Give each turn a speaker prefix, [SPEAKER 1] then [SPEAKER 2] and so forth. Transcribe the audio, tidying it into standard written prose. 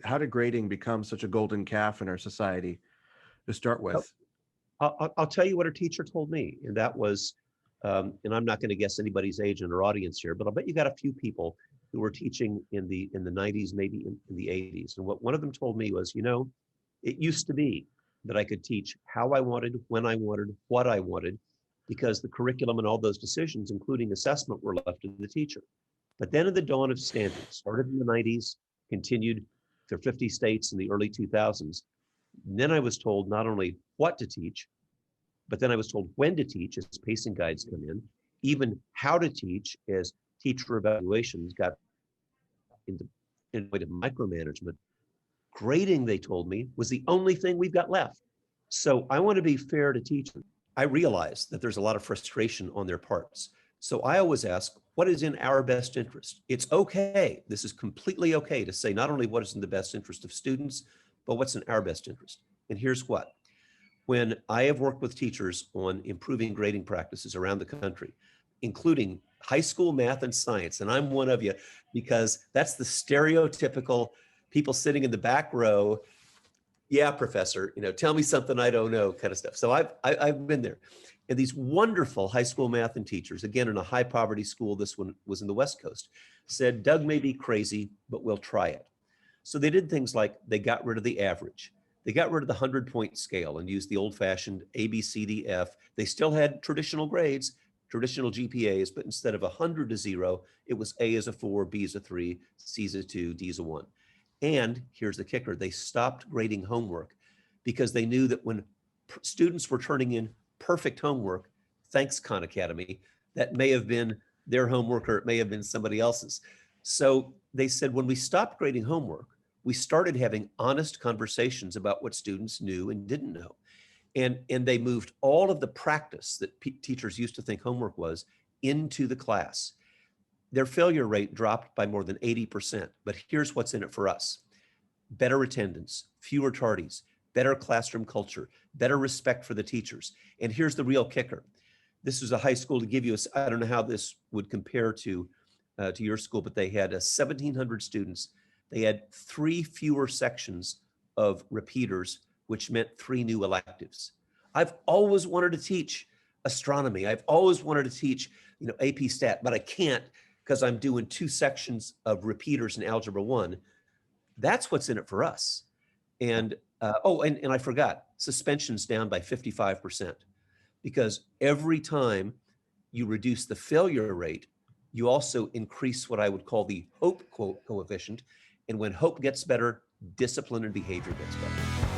[SPEAKER 1] How did grading become such a golden calf in our society to start
[SPEAKER 2] Well,
[SPEAKER 1] with?
[SPEAKER 2] I'll tell you what a teacher told me, and that was, and I'm not going to guess anybody's age in our audience here, but I'll bet you got a few people who were teaching in the 90s, maybe in the 80s. And what one of them told me was, it used to be that I could teach how I wanted, when I wanted, what I wanted, because the curriculum and all those decisions, including assessment, were left to the teacher. But then in the dawn of standards, started in the 90s, continued to 50 states in the early 2000s. And then I was told not only what to teach, but then I was told when to teach as pacing guides come in, even how to teach as teacher evaluations got into way of micromanagement. Grading, they told me, was the only thing we've got left. So I want to be fair to teachers. I realize that there's a lot of frustration on their parts. So I always ask, what is in our best interest? It's okay. This is completely okay to say not only what is in the best interest of students, but what's in our best interest. And here's what. When I have worked with teachers on improving grading practices around the country, including high school math and science, and I'm one of you because that's the stereotypical people sitting in the back row. Yeah, professor, tell me something I don't know kind of stuff. So I've been there. And these wonderful high school math and teachers, again, in a high poverty school, this one was in the West Coast, said, Doug may be crazy, but we'll try it. So they did things like they got rid of the average. They got rid of the 100-point scale and used the old-fashioned A, B, C, D, F. They still had traditional grades, traditional GPAs, but instead of 100 to 0, it was A is a 4, B is a 3, C is a 2, D is a 1. And here's the kicker. They stopped grading homework because they knew that when students were turning in perfect homework, thanks Khan Academy, that may have been their homework or it may have been somebody else's. So they said, when we stopped grading homework, we started having honest conversations about what students knew and didn't know. And they moved all of the practice that teachers used to think homework was into the class. Their failure rate dropped by more than 80%. But here's what's in it for us. Better attendance, fewer tardies, better classroom culture, better respect for the teachers. And here's the real kicker. This is a high school, to give you I don't know how this would compare to your school, but they had 1,700 students. They had 3 fewer sections of repeaters, which meant 3 new electives. I've always wanted to teach astronomy. I've always wanted to teach, AP Stat, but I can't because I'm doing 2 sections of repeaters in Algebra 1. That's what's in it for us. And and I forgot, suspension's down by 55%, because every time you reduce the failure rate, you also increase what I would call the hope coefficient. And when hope gets better, discipline and behavior gets better.